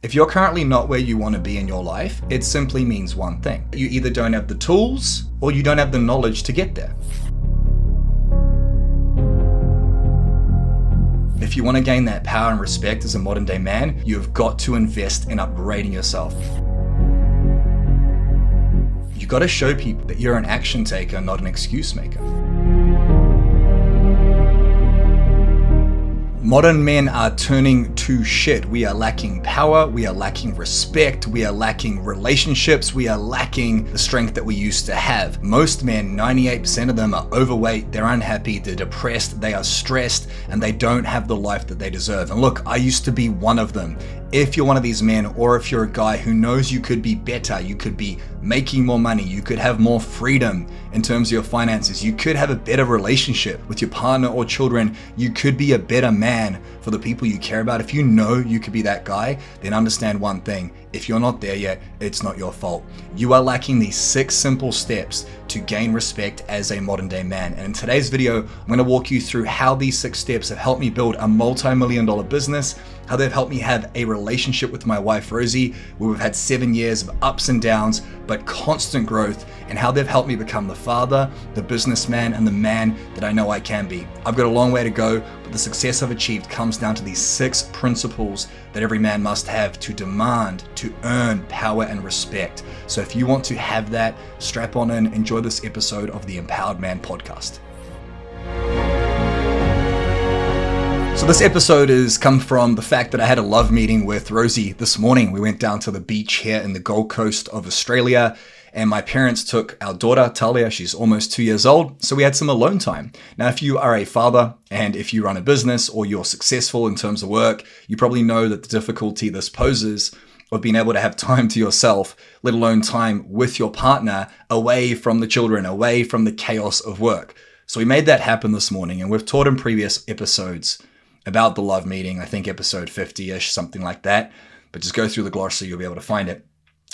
If you're currently not where you want to be in your life, it simply means one thing. You either don't have the tools or you don't have the knowledge to get there. If you want to gain that power and respect as a modern day man, you've got to invest in upgrading yourself. You got to show people that you're an action taker, not an excuse maker. Modern men are turning to shit. We are lacking power, we are lacking respect, we are lacking relationships, we are lacking the strength that we used to have. Most men, 98% of them are overweight, they're unhappy, they're depressed, they are stressed, and they don't have the life that they deserve. And look, I used to be one of them. If you're one of these men, or if you're a guy who knows you could be better, you could be making more money, you could have more freedom in terms of your finances, you could have a better relationship with your partner or children, you could be a better man for the people you care about. If you know you could be that guy, then understand one thing. If you're not there yet, it's not your fault. You are lacking these 6 simple steps to gain respect as a modern day man. And in today's video, I'm going to walk you through how these 6 steps have helped me build a multi-million-dollar business, how they've helped me have a relationship with my wife, Rosie, where we've had 7 years of ups and downs, but constant growth, and how they've helped me become the father, the businessman, and the man that I know I can be. I've got a long way to go, but the success I've achieved comes down to these 6 principles that every man must have to demand, to earn power and respect. So if you want to have that, strap on in, enjoy this episode of the Empowered Man podcast. So this episode has come from the fact that I had a love meeting with Rosie this morning. We went down to the beach here in the Gold Coast of Australia, and my parents took our daughter, Talia. She's almost 2 years old, so we had some alone time. Now, if you are a father and if you run a business or you're successful in terms of work, you probably know that the difficulty this poses of being able to have time to yourself, let alone time with your partner, away from the children, away from the chaos of work. So we made that happen this morning, and we've taught in previous episodes about the love meeting, I think episode 50-ish, something like that. But just go through the glossary, you'll be able to find it.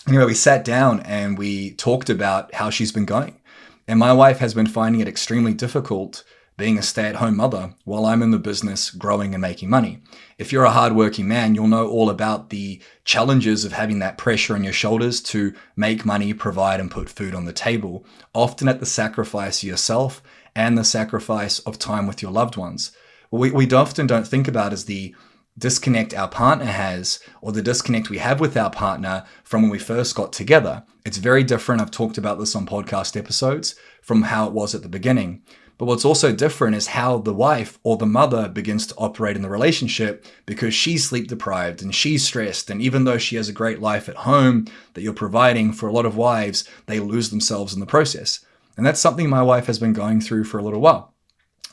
Anyway, we sat down and we talked about how she's been going. And my wife has been finding it extremely difficult being a stay-at-home mother while I'm in the business growing and making money. If you're a hardworking man, you'll know all about the challenges of having that pressure on your shoulders to make money, provide, and put food on the table, often at the sacrifice of yourself and the sacrifice of time with your loved ones. What we often don't think about is the disconnect our partner has, or the disconnect we have with our partner from when we first got together. It's very different. I've talked about this on podcast episodes from how it was at the beginning. But what's also different is how the wife or the mother begins to operate in the relationship, because she's sleep deprived and she's stressed. And even though she has a great life at home that you're providing for a lot of wives, they lose themselves in the process. And that's something my wife has been going through for a little while.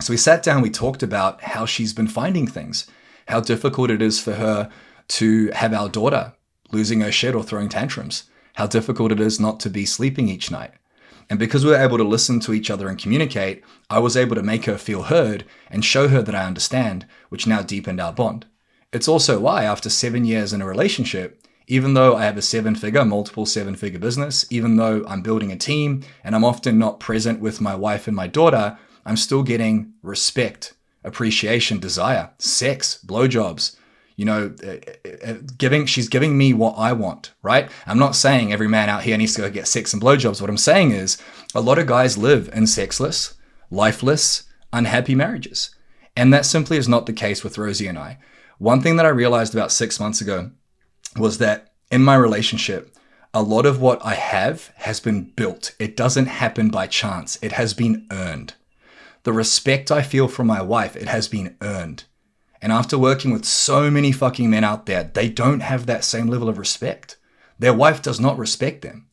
So we sat down, we talked about how she's been finding things, how difficult it is for her to have our daughter losing her shit or throwing tantrums, how difficult it is not to be sleeping each night. And because we were able to listen to each other and communicate, I was able to make her feel heard and show her that I understand, which now deepened our bond. It's also why after 7 years in a relationship, even though I have a multiple seven-figure business, even though I'm building a team and I'm often not present with my wife and my daughter, I'm still getting respect, appreciation, desire, sex, blowjobs, she's giving me what I want, right? I'm not saying every man out here needs to go get sex and blowjobs. What I'm saying is a lot of guys live in sexless, lifeless, unhappy marriages. And that simply is not the case with Rosie and I. One thing that I realized about 6 months ago was that in my relationship, a lot of what I have has been built. It doesn't happen by chance. It has been earned. The respect I feel from my wife, it has been earned. And after working with so many fucking men out there, they don't have that same level of respect. Their wife does not respect them.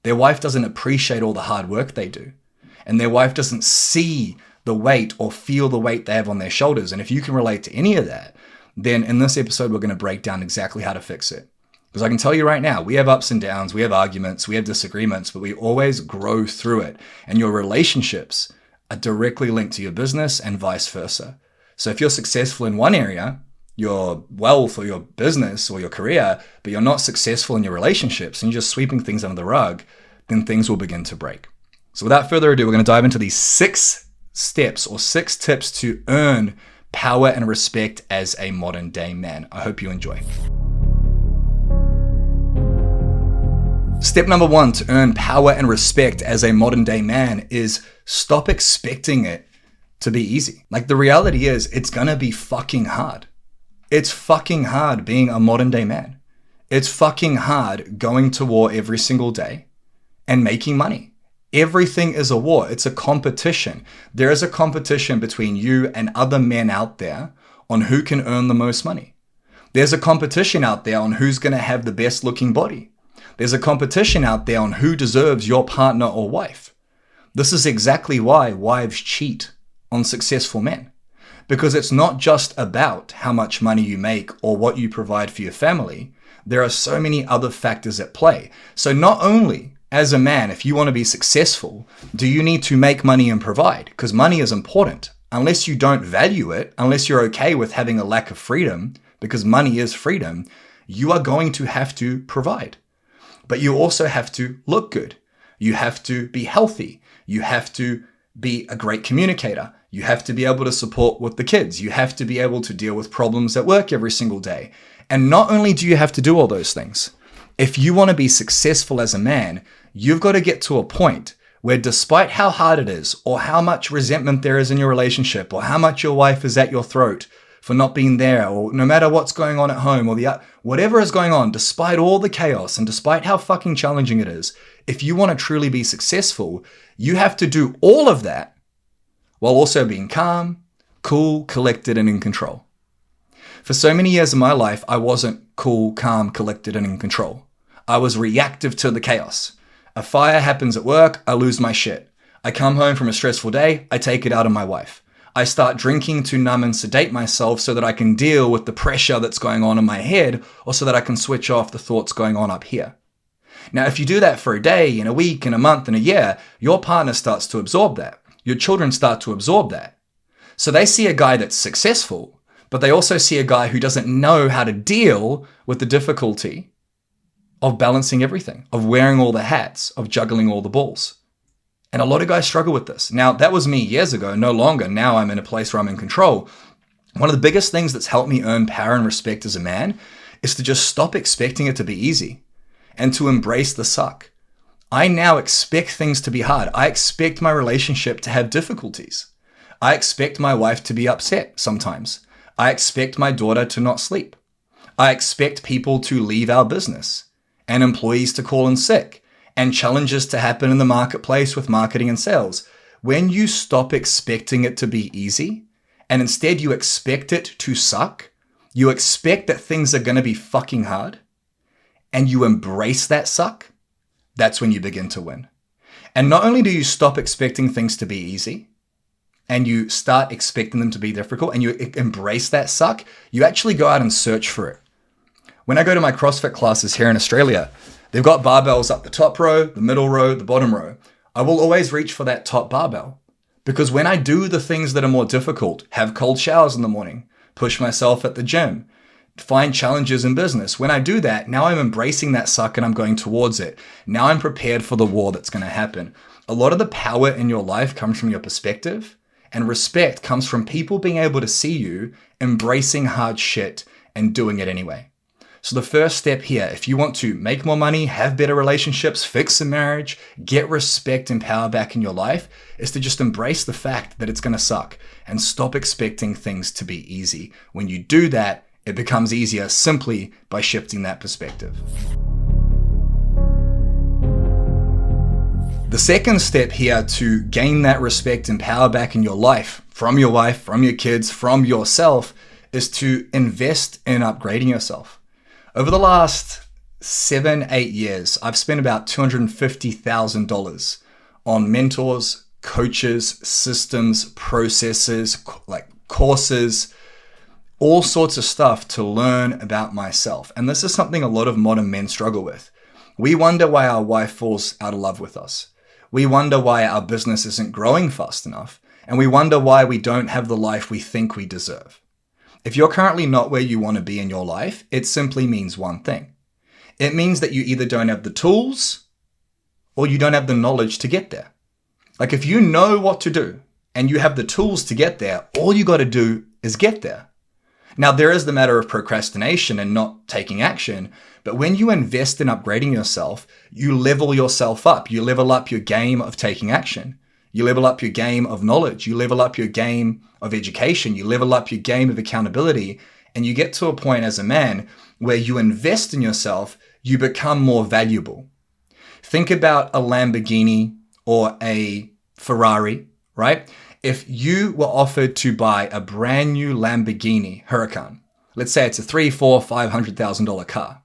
Their wife doesn't appreciate all the hard work they do. And their wife doesn't see the weight or feel the weight they have on their shoulders. And if you can relate to any of that, then in this episode, we're going to break down exactly how to fix it. Because I can tell you right now, we have ups and downs, we have arguments, we have disagreements, but we always grow through it. And your relationships are directly linked to your business and vice versa. So if you're successful in one area, your wealth or your business or your career, but you're not successful in your relationships and you're just sweeping things under the rug, then things will begin to break. So without further ado, we're going to dive into these 6 steps or 6 tips to earn power and respect as a modern day man. I hope you enjoy. Step number one to earn power and respect as a modern day man is stop expecting it to be easy. Like, the reality is, it's gonna be fucking hard. It's fucking hard being a modern day man. It's fucking hard going to war every single day and making money. Everything is a war. It's a competition. There is a competition between you and other men out there on who can earn the most money. There's a competition out there on who's gonna have the best looking body. There's a competition out there on who deserves your partner or wife. This is exactly why wives cheat on successful men. Because it's not just about how much money you make or what you provide for your family. There are so many other factors at play. So not only as a man, if you want to be successful, do you need to make money and provide? Because money is important. Unless you don't value it, unless you're okay with having a lack of freedom, because money is freedom, you are going to have to provide. But you also have to look good. You have to be healthy. You have to be a great communicator. You have to be able to support with the kids. You have to be able to deal with problems at work every single day. And not only do you have to do all those things, if you want to be successful as a man, you've got to get to a point where, despite how hard it is, or how much resentment there is in your relationship, or how much your wife is at your throat for not being there, or no matter what's going on at home, or whatever is going on, despite all the chaos and despite how fucking challenging it is, if you want to truly be successful, you have to do all of that while also being calm, cool, collected, and in control. For so many years of my life, I wasn't cool, calm, collected, and in control. I was reactive to the chaos. A fire happens at work, I lose my shit. I come home from a stressful day, I take it out on my wife. I start drinking to numb and sedate myself so that I can deal with the pressure that's going on in my head, or so that I can switch off the thoughts going on up here. Now, if you do that for a day, and a week, and a month, and a year, your partner starts to absorb that. Your children start to absorb that. So they see a guy that's successful, but they also see a guy who doesn't know how to deal with the difficulty of balancing everything, of wearing all the hats, of juggling all the balls. And a lot of guys struggle with this. Now, that was me years ago, no longer. Now I'm in a place where I'm in control. One of the biggest things that's helped me earn power and respect as a man is to just stop expecting it to be easy and to embrace the suck. I now expect things to be hard. I expect my relationship to have difficulties. I expect my wife to be upset sometimes. I expect my daughter to not sleep. I expect people to leave our business and employees to call in sick, and challenges to happen in the marketplace with marketing and sales. When you stop expecting it to be easy, and instead you expect it to suck, you expect that things are going to be fucking hard, and you embrace that suck, that's when you begin to win. And not only do you stop expecting things to be easy, and you start expecting them to be difficult, and you embrace that suck, you actually go out and search for it. When I go to my CrossFit classes here in Australia, they've got barbells up the top row, the middle row, the bottom row. I will always reach for that top barbell, because when I do the things that are more difficult, have cold showers in the morning, push myself at the gym, find challenges in business, when I do that, now I'm embracing that suck and I'm going towards it. Now I'm prepared for the war that's going to happen. A lot of the power in your life comes from your perspective, and respect comes from people being able to see you embracing hard shit and doing it anyway. So the first step here, if you want to make more money, have better relationships, fix a marriage, get respect and power back in your life, is to just embrace the fact that it's going to suck and stop expecting things to be easy. When you do that, it becomes easier simply by shifting that perspective. The second step here to gain that respect and power back in your life, from your wife, from your kids, from yourself, is to invest in upgrading yourself. Over the last 7-8 years, I've spent about $250,000 on mentors, coaches, systems, processes, like courses, all sorts of stuff to learn about myself. And this is something a lot of modern men struggle with. We wonder why our wife falls out of love with us. We wonder why our business isn't growing fast enough. And we wonder why we don't have the life we think we deserve. If you're currently not where you want to be in your life, it simply means one thing. It means that you either don't have the tools or you don't have the knowledge to get there. Like, if you know what to do and you have the tools to get there, all you got to do is get there. Now, there is the matter of procrastination and not taking action, but when you invest in upgrading yourself, you level yourself up. You level up your game of taking action. You level up your game of knowledge. You level up your game of education. You level up your game of accountability. And you get to a point as a man where you invest in yourself, you become more valuable. Think about a Lamborghini or a Ferrari, right? If you were offered to buy a brand new Lamborghini Huracan, let's say it's a $300,000, $400,000, $500,000 car,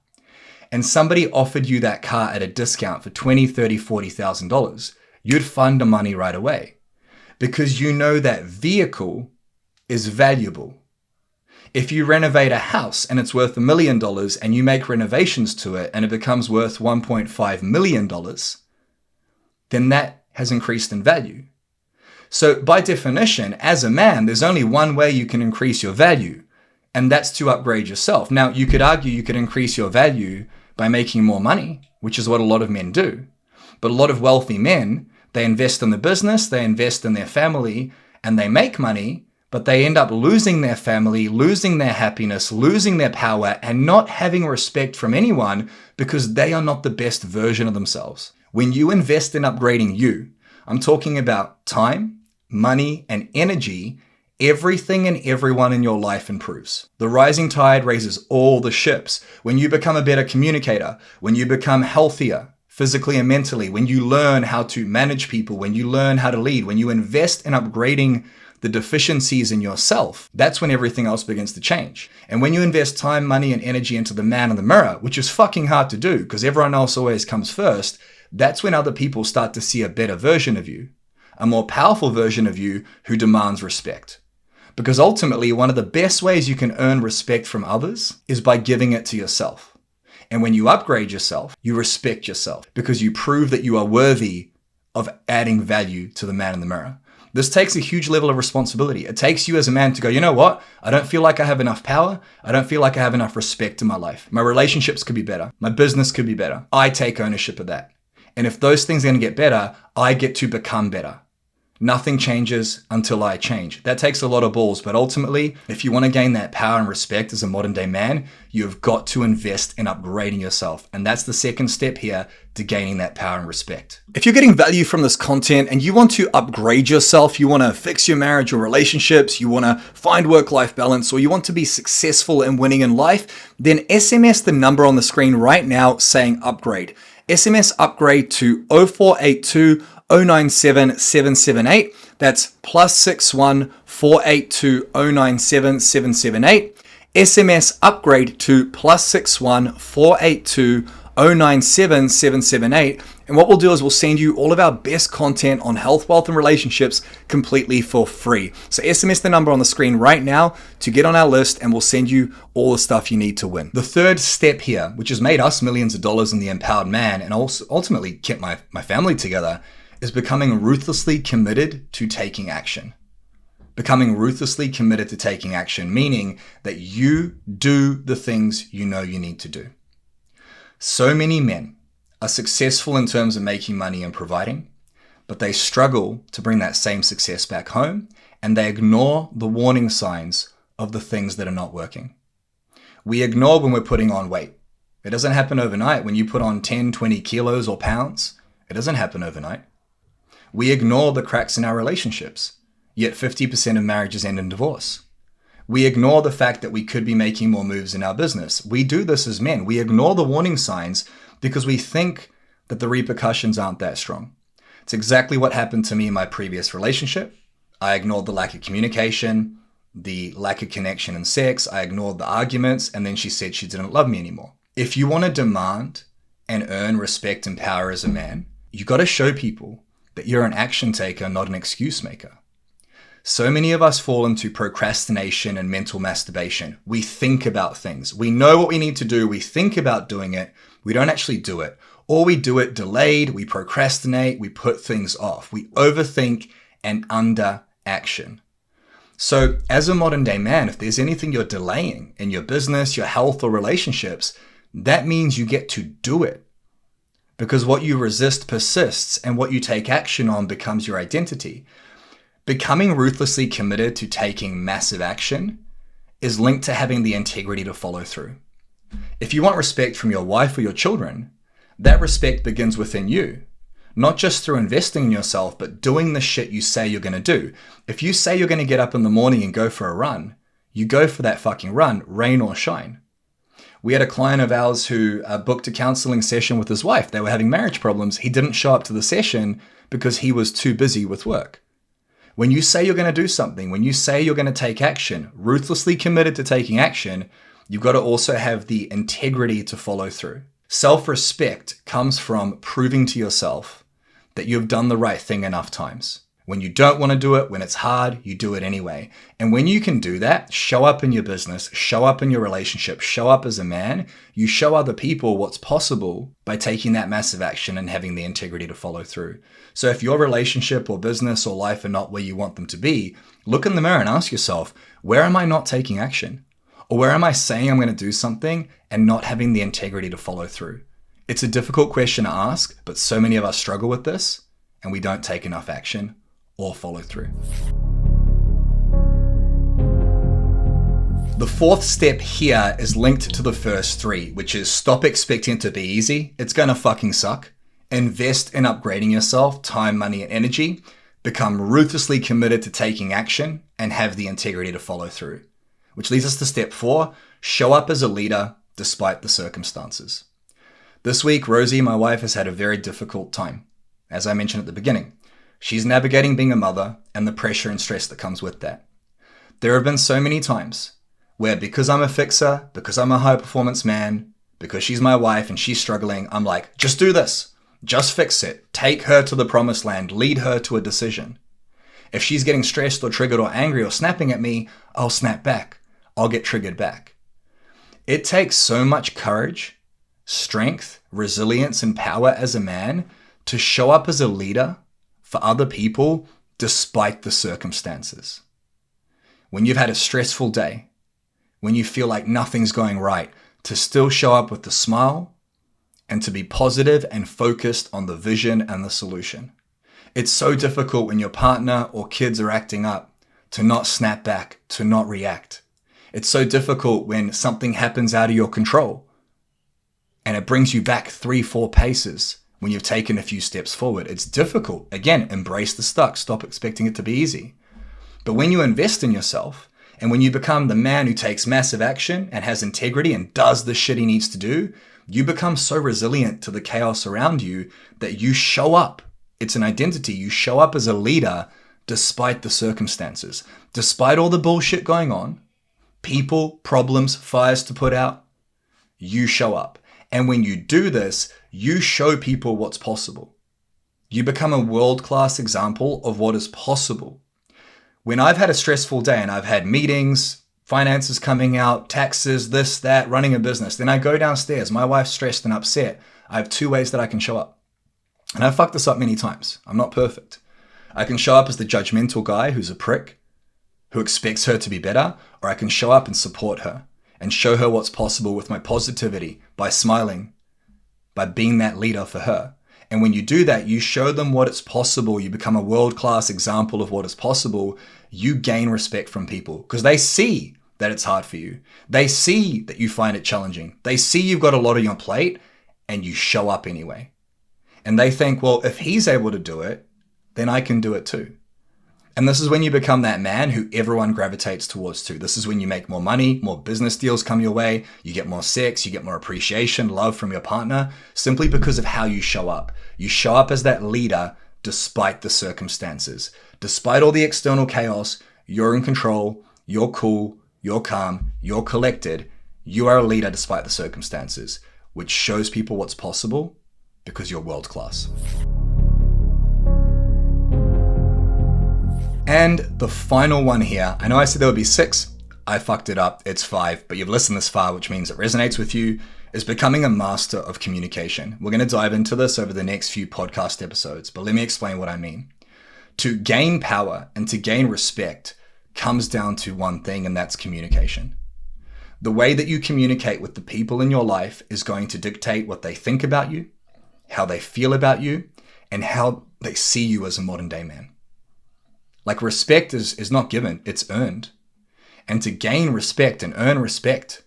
and somebody offered you that car at a discount for $20,000, $30,000, $40,000, you'd fund the money right away because you know that vehicle is valuable. If you renovate a house and it's worth $1 million and you make renovations to it and it becomes worth $1.5 million, then that has increased in value. So by definition, as a man, there's only one way you can increase your value, and that's to upgrade yourself. Now, you could argue you could increase your value by making more money, which is what a lot of men do. But a lot of wealthy men, they invest in the business, they invest in their family, and they make money, but they end up losing their family, losing their happiness, losing their power, and not having respect from anyone because they are not the best version of themselves. When you invest in upgrading you, I'm talking about time, money, and energy, everything and everyone in your life improves. The rising tide raises all the ships. When you become a better communicator, when you become healthier physically and mentally, when you learn how to manage people, when you learn how to lead, when you invest in upgrading the deficiencies in yourself, that's when everything else begins to change. And when you invest time, money, and energy into the man in the mirror, which is fucking hard to do because everyone else always comes first, that's when other people start to see a better version of you, a more powerful version of you who demands respect. Because ultimately, one of the best ways you can earn respect from others is by giving it to yourself. And when you upgrade yourself, you respect yourself because you prove that you are worthy of adding value to the man in the mirror. This takes a huge level of responsibility. It takes you as a man to go, you know what? I don't feel like I have enough power. I don't feel like I have enough respect in my life. My relationships could be better. My business could be better. I take ownership of that. And if those things are going to get better, I get to become better. Nothing changes until I change. That takes a lot of balls, but ultimately, if you want to gain that power and respect as a modern day man, you've got to invest in upgrading yourself. And that's the second step here to gaining that power and respect. If you're getting value from this content and you want to upgrade yourself, you want to fix your marriage or relationships, you want to find work-life balance, or you want to be successful and winning in life, then SMS the number on the screen right now saying upgrade. SMS upgrade to 0482 097 778. That's +61 482 097 778. SMS upgrade to +61 482 097 778. And what we'll do is we'll send you all of our best content on health, wealth, and relationships completely for free. So SMS the number on the screen right now to get on our list, and we'll send you all the stuff you need to win. The third step here, which has made us millions of dollars in the empowered man and also ultimately kept my family together, is becoming ruthlessly committed to taking action. Becoming ruthlessly committed to taking action, meaning that you do the things you know you need to do. So many men are successful in terms of making money and providing, but they struggle to bring that same success back home, and they ignore the warning signs of the things that are not working. We ignore when we're putting on weight. It doesn't happen overnight. When you put on 10, 20 kilos or pounds, it doesn't happen overnight. We ignore the cracks in our relationships, yet 50% of marriages end in divorce. We ignore the fact that we could be making more moves in our business. We do this as men. We ignore the warning signs because we think that the repercussions aren't that strong. It's exactly what happened to me in my previous relationship. I ignored the lack of communication, the lack of connection and sex. I ignored the arguments, and then she said she didn't love me anymore. If you want to demand and earn respect and power as a man, you got to show people that you're an action taker, not an excuse maker. So many of us fall into procrastination and mental masturbation. We think about things. We know what we need to do. We think about doing it. We don't actually do it. Or we do it delayed. We procrastinate. We put things off. We overthink and under action. So as a modern day man, if there's anything you're delaying in your business, your health, or relationships, that means you get to do it. Because what you resist persists, and what you take action on becomes your identity. Becoming ruthlessly committed to taking massive action is linked to having the integrity to follow through. If you want respect from your wife or your children, that respect begins within you. Not just through investing in yourself, but doing the shit you say you're going to do. If you say you're going to get up in the morning and go for a run, you go for that fucking run, rain or shine. We had a client of ours who booked a counseling session with his wife. They were having marriage problems. He didn't show up to the session because he was too busy with work. When you say you're going to do something, when you say you're going to take action, ruthlessly committed to taking action, you've got to also have the integrity to follow through. Self-respect comes from proving to yourself that you've done the right thing enough times. When you don't want to do it, when it's hard, you do it anyway. And when you can do that, show up in your business, show up in your relationship, show up as a man, you show other people what's possible by taking that massive action and having the integrity to follow through. So if your relationship or business or life are not where you want them to be, look in the mirror and ask yourself, where am I not taking action? Or where am I saying I'm going to do something and not having the integrity to follow through? It's a difficult question to ask, but so many of us struggle with this and we don't take enough action or follow through. The fourth step here is linked to the first three, which is stop expecting it to be easy. It's going to fucking suck. Invest in upgrading yourself, time, money, and energy. Become ruthlessly committed to taking action and have the integrity to follow through. Which leads us to step 4, show up as a leader despite the circumstances. This week, Rosie, my wife, has had a very difficult time. As I mentioned at the beginning, she's navigating being a mother and the pressure and stress that comes with that. There have been so many times where because I'm a fixer, because I'm a high performance man, because she's my wife and she's struggling, I'm like, just do this, just fix it, take her to the promised land, lead her to a decision. If she's getting stressed or triggered or angry or snapping at me, I'll snap back. I'll get triggered back. It takes so much courage, strength, resilience, and power as a man to show up as a leader for other people despite the circumstances. When you've had a stressful day, when you feel like nothing's going right, to still show up with a smile and to be positive and focused on the vision and the solution. It's so difficult when your partner or kids are acting up to not snap back, to not react. It's so difficult when something happens out of your control and it brings you back 3-4 paces when you've taken a few steps forward. It's difficult. Again, embrace the stuck. Stop expecting it to be easy. But when you invest in yourself and when you become the man who takes massive action and has integrity and does the shit he needs to do, you become so resilient to the chaos around you that you show up. It's an identity. You show up as a leader despite the circumstances, despite all the bullshit going on, people, problems, fires to put out, you show up. And when you do this, you show people what's possible. You become a world-class example of what is possible. When I've had a stressful day and I've had meetings, finances coming out, taxes, this, that, running a business, then I go downstairs, my wife's stressed and upset. I have 2 ways that I can show up. And I've fucked this up many times. I'm not perfect. I can show up as the judgmental guy who's a prick, who expects her to be better, or I can show up and support her and show her what's possible with my positivity, by smiling, by being that leader for her. And when you do that, you show them what is possible. You become a world-class example of what is possible. You gain respect from people because they see that it's hard for you. They see that you find it challenging. They see you've got a lot on your plate and you show up anyway. And they think, well, if he's able to do it, then I can do it too. And this is when you become that man who everyone gravitates towards too. This is when you make more money, more business deals come your way, you get more sex, you get more appreciation, love from your partner, simply because of how you show up. You show up as that leader despite the circumstances. Despite all the external chaos, you're in control, you're cool, you're calm, you're collected. You are a leader despite the circumstances, which shows people what's possible because you're world class. And the final one here, I know I said there would be 6, I fucked it up, it's 5, but you've listened this far, which means it resonates with you, is becoming a master of communication. We're going to dive into this over the next few podcast episodes, but let me explain what I mean. To gain power and to gain respect comes down to one thing, and that's communication. The way that you communicate with the people in your life is going to dictate what they think about you, how they feel about you, and how they see you as a modern day man. Like respect is not given, it's earned. And to gain respect and earn respect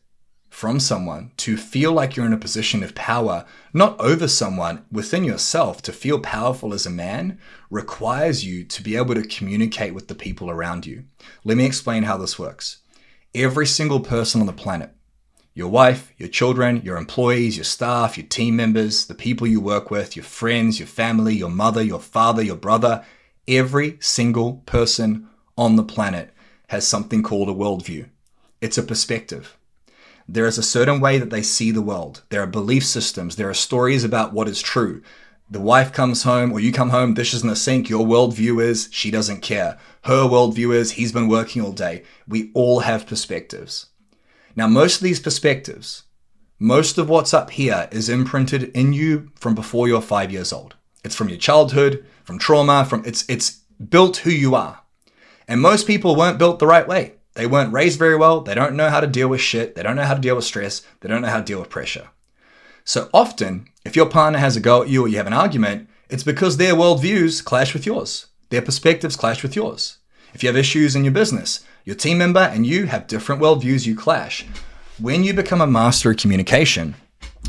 from someone, to feel like you're in a position of power, not over someone, within yourself, to feel powerful as a man requires you to be able to communicate with the people around you. Let me explain how this works. Every single person on the planet, your wife, your children, your employees, your staff, your team members, the people you work with, your friends, your family, your mother, your father, your brother, every single person on the planet has something called a worldview. It's a perspective. There is a certain way that they see the world. There are belief systems. There are stories about what is true. The wife comes home, or you come home, dishes in the sink. Your worldview is she doesn't care. Her worldview is he's been working all day. We all have perspectives. Now, most of these perspectives, most of what's up here is imprinted in you from before you're 5 years old. It's from your childhood, from trauma, it's built who you are. And most people weren't built the right way. They weren't raised very well. They don't know how to deal with shit. They don't know how to deal with stress. They don't know how to deal with pressure. So often, if your partner has a go at you or you have an argument, it's because their worldviews clash with yours. Their perspectives clash with yours. If you have issues in your business, your team member and you have different worldviews, you clash. When you become a master of communication,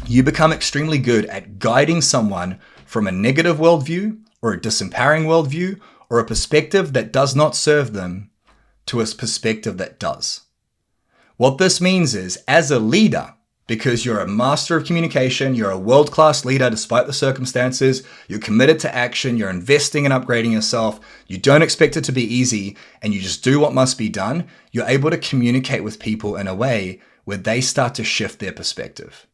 you become extremely good at guiding someone from a negative worldview or a disempowering worldview or a perspective that does not serve them to a perspective that does. What this means is, as a leader, because you're a master of communication, you're a world-class leader despite the circumstances, you're committed to action, you're investing in upgrading yourself, you don't expect it to be easy, and you just do what must be done, you're able to communicate with people in a way where they start to shift their perspective.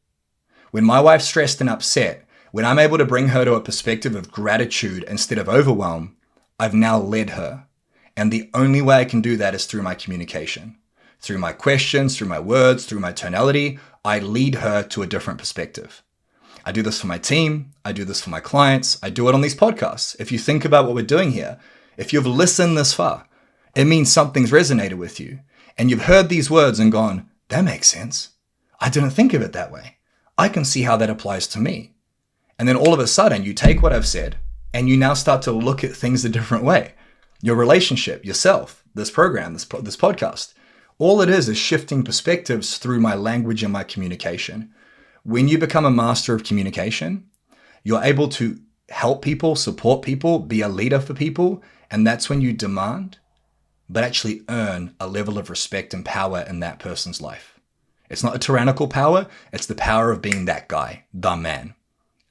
When my wife's stressed and upset, when I'm able to bring her to a perspective of gratitude instead of overwhelm, I've now led her. And the only way I can do that is through my communication. Through my questions, through my words, through my tonality, I lead her to a different perspective. I do this for my team. I do this for my clients. I do it on these podcasts. If you think about what we're doing here, if you've listened this far, it means something's resonated with you. And you've heard these words and gone, that makes sense. I didn't think of it that way. I can see how that applies to me. And then all of a sudden, you take what I've said and you now start to look at things a different way. Your relationship, yourself, this program, this podcast, all it is shifting perspectives through my language and my communication. When you become a master of communication, you're able to help people, support people, be a leader for people, and that's when you demand, but actually earn a level of respect and power in that person's life. It's not a tyrannical power, it's the power of being that guy, the man.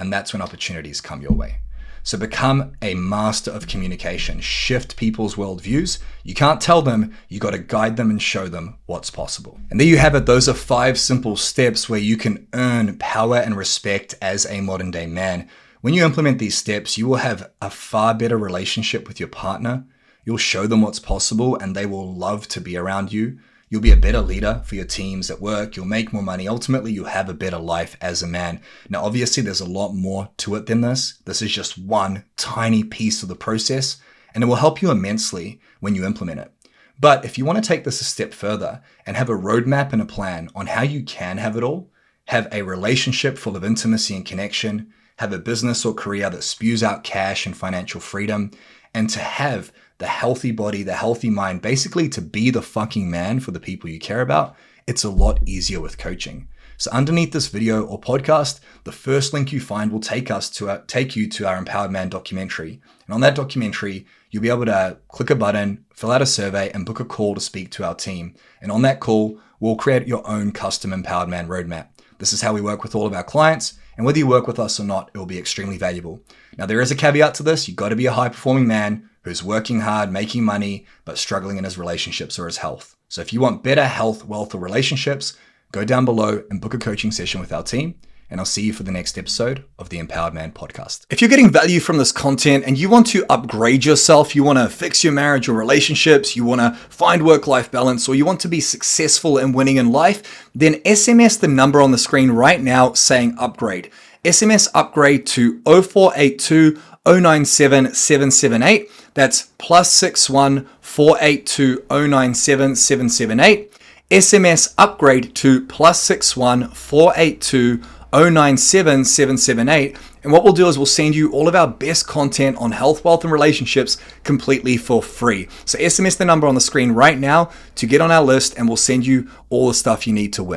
And that's when opportunities come your way. So become a master of communication. Shift people's worldviews. You can't tell them, you got to guide them and show them what's possible. And there you have it. Those are 5 simple steps where you can earn power and respect as a modern day man. When you implement these steps, you will have a far better relationship with your partner. You'll show them what's possible and they will love to be around you. You'll be a better leader for your teams at work. You'll make more money. Ultimately, you'll have a better life as a man. Now, obviously, there's a lot more to it than this. This is just one tiny piece of the process, and it will help you immensely when you implement it. But if you want to take this a step further and have a roadmap and a plan on how you can have it all, have a relationship full of intimacy and connection, have a business or career that spews out cash and financial freedom, and to have the healthy body, the healthy mind, basically to be the fucking man for the people you care about, it's a lot easier with coaching. So underneath this video or podcast, the first link you find will take you to our Empowered Man documentary. And on that documentary, you'll be able to click a button, fill out a survey, and book a call to speak to our team. And on that call, we'll create your own custom Empowered Man roadmap. This is how we work with all of our clients. And whether you work with us or not, it will be extremely valuable. Now, there is a caveat to this. You've got to be a high-performing man who's working hard, making money, but struggling in his relationships or his health. So if you want better health, wealth, or relationships, go down below and book a coaching session with our team. And I'll see you for the next episode of the Empowered Man podcast. If you're getting value from this content and you want to upgrade yourself, you want to fix your marriage or relationships, you want to find work-life balance, or you want to be successful and winning in life, then SMS the number on the screen right now saying upgrade. SMS upgrade to 0482 097 778. That's +61 482 097 778. SMS upgrade to +61 482 097 778. And what we'll do is we'll send you all of our best content on health, wealth, and relationships completely for free. So SMS the number on the screen right now to get on our list, and we'll send you all the stuff you need to win.